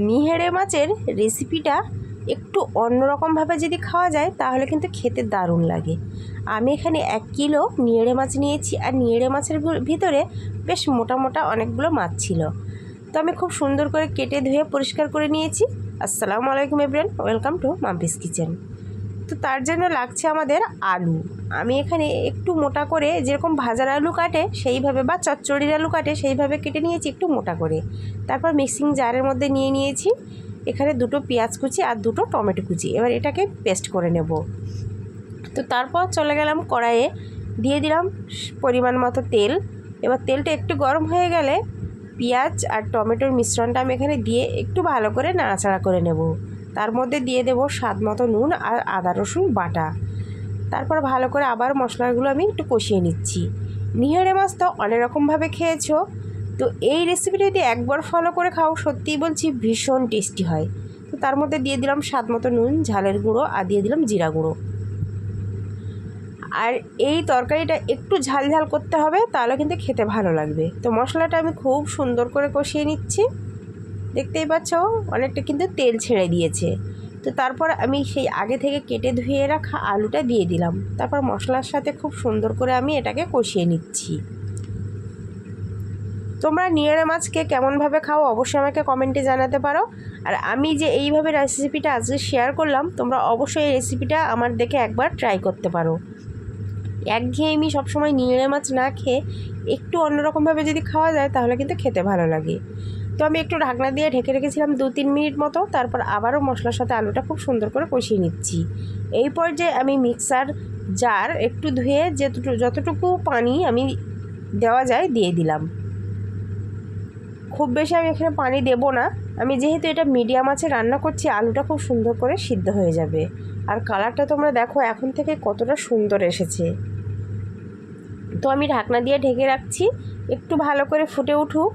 নিহেড়ে মাছের রেসিপিটা একটু অন্যরকমভাবে যদি খাওয়া যায় তাহলে কিন্তু খেতে দারুণ লাগে। আমি এখানে 1 কিলো নিহেড়ে মাছ নিয়েছি, আর নিহেড়ে মাছের ভিতরে বেশ মোটা মোটা অনেকগুলো মাছ ছিল। তো আমি খুব সুন্দর করে কেটে ধুয়ে পরিষ্কার করে নিয়েছি। আসসালামু আলাইকুম everyone, welcome to Mampi's kitchen. তো তার জন্য লাগছে আমাদের আলু। আমি এখানে একটু মোটা করে, যেরকম ভাজার আলু কাটে সেইভাবে বা চচ্চড়ির আলু কাটে সেইভাবে কেটে নিয়েছি একটু মোটা করে। তারপর মিক্সিং জারের মধ্যে নিয়ে নিয়েছি এখানে 2টো পেঁয়াজ কুচি আর 2টো টমেটো কুচি। এবার এটাকে পেস্ট করে নেব। তো তারপর চলে গেলাম কড়াইয়ে, দিয়ে দিলাম পরিমাণ মতো তেল। এবার তেলটা একটু গরম হয়ে গেলে পেঁয়াজ আর টমেটোর মিশ্রণটা আমি এখানে দিয়ে একটু ভালো করে নাড়াচাড়া করে নেব। তার মধ্যে দিয়ে দেব স্বাদ মতো নুন আর আদা রসুন বাটা। তারপর ভালো করে আবার মশলাগুলো আমি একটু কষিয়ে নিচ্ছি। নিহেড়ে মাছ তো অনেক রকমভাবে খেয়েছো, তো এই রেসিপিটা যদি একবার ফলো করে খাও সত্যিই বলছি ভীষণ টেস্টি হয়। তো তার মধ্যে দিয়ে দিলাম স্বাদ মতো নুন, ঝালের গুঁড়ো আর দিয়ে দিলাম জিরা গুঁড়ো। আর এই তরকারিটা একটু ঝাল ঝাল করতে হবে, তাহলে কিন্তু খেতে ভালো লাগবে। তো মশলাটা আমি খুব সুন্দর করে কষিয়ে নিচ্ছি। দেখতেই পাচ্ছ অনেকটা কিন্তু তেল ছেড়ে দিয়েছে। তো তারপর আমি সেই আগে থেকে কেটে ধুয়ে রাখা আলুটা দিয়ে দিলাম। তারপর মশলার সাথে খুব সুন্দর করে আমি এটাকে কষিয়ে নিচ্ছি। তোমরা নিহেড়ে মাছকে কেমনভাবে খাও অবশ্যই আমাকে কমেন্টে জানাতে পারো। আর আমি যে এইভাবে রেসিপিটা আজকে শেয়ার করলাম, তোমরা অবশ্যই এই রেসিপিটা আমার দেখে একবার ট্রাই করতে পারো। একঘেয়েমি সবসময় নিহেড়ে মাছ না খেয়ে একটু অন্যরকমভাবে যদি খাওয়া যায় তাহলে কিন্তু খেতে ভালো লাগে। তো আমি একটু ঢাকনা দিয়ে ঢেকে রেখেছিলাম 2-3 মিনিট মতো। তারপর আবারও মশলার সাথে আলুটা খুব সুন্দর করে কষিয়ে নিচ্ছি। এই পর্যায়ে আমি মিক্সার জার একটু ধুয়ে যতটুকু পানি আমি দেওয়া যায় দিয়ে দিলাম। খুব বেশি আমি এখানে পানি দেব না, আমি যেহেতু এটা মিডিয়াম আঁচে রান্না করছি আলুটা খুব সুন্দর করে সিদ্ধ হয়ে যাবে। আর কালারটা তোমরা দেখো এখন থেকে কতটা সুন্দর এসেছে। তো আমি ঢাকনা দিয়ে ঢেকে রাখছি একটু ভালো করে ফুটে উঠুক।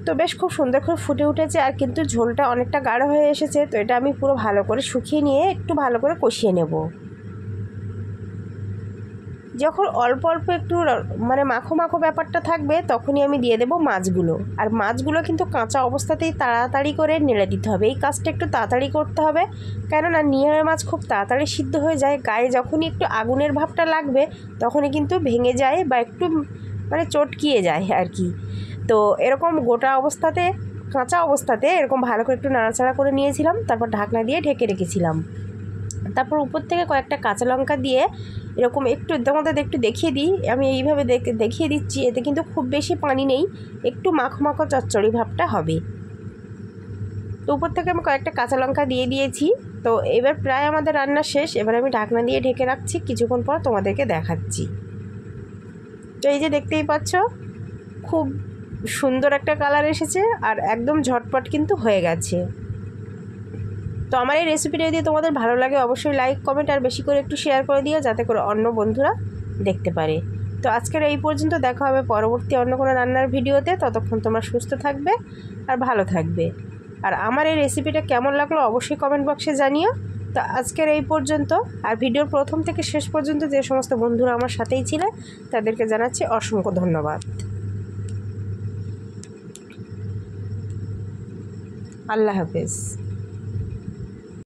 তো বেশ খুব সুন্দর করে ফুটে উঠেছে, আর কিন্তু ঝোলটা অনেকটা গাঢ় হয়ে এসেছে। তো এটা আমি পুরো ভালো করে শুকিয়ে নিয়ে একটু ভালো করে কষিয়ে নেব। যখন অল্প অল্প একটু মানে মাখো মাখো ব্যাপারটা থাকবে তখনই আমি দিয়ে দেব মাছগুলো। আর মাছগুলো কিন্তু কাঁচা অবস্থাতেই তাড়াতাড়ি করে নেড়ে দিতে হবে। এই কাজটা একটু তাড়াতাড়ি করতে হবে, কেননা নিহেড়ে মাছ খুব তাড়াতাড়ি সিদ্ধ হয়ে যায়। গায়ে যখনই একটু আগুনের ভাবটা লাগবে তখনই কিন্তু ভেঙে যায় বা একটু মানে চটকিয়ে যায় আর কি। তো এরকম গোটা অবস্থাতে, কাঁচা অবস্থাতে এরকম ভালো করে একটু নাড়াচাড়া করে নিয়েছিলাম। তারপর ঢাকনা দিয়ে ঢেকে রেখেছিলাম। তারপর উপর থেকে কয়েকটা কাঁচা লঙ্কা দিয়ে এরকম একটু তোমাদের একটু দেখিয়ে দিই, আমি এইভাবে দেখিয়ে দিচ্ছি। এতে কিন্তু খুব বেশি পানি নেই, একটু মাখো মাখো চচ্চড়ি ভাবটা হবে। তো উপর থেকে আমি কয়েকটা কাঁচা লঙ্কা দিয়ে দিয়েছি। তো এবার প্রায় আমাদের রান্না শেষ। এবার আমি ঢাকনা দিয়ে ঢেকে রাখছি, কিছুক্ষণ পর তোমাদেরকে দেখাচ্ছি। তো এই যে দেখতেই পাচ্ছ খুব সুন্দর একটা কালার এসেছে, আর একদম ঝটপট কিন্তু হয়ে গেছে। তো আমার এই রেসিপিটা যদি তোমাদের ভালো লাগে অবশ্যই লাইক কমেন্ট আর বেশি করে একটু শেয়ার করে দিও, যাতে করে অন্য বন্ধুরা দেখতে পারে। তো আজকের এই পর্যন্ত, দেখা হবে পরবর্তী অন্য কোনো রান্নার ভিডিওতে। ততক্ষণ তোমরা সুস্থ থাকবে আর ভালো থাকবে। আর আমার এই রেসিপিটা কেমন লাগলো অবশ্যই কমেন্ট বক্সে জানিও। তো আজকের এই পর্যন্ত। আর ভিডিওর প্রথম থেকে শেষ পর্যন্ত যে সমস্ত বন্ধুরা আমার সাথেই ছিলেন তাদেরকে জানাচ্ছি অসংখ্য ধন্যবাদ। আল্লাহ হাফেজ।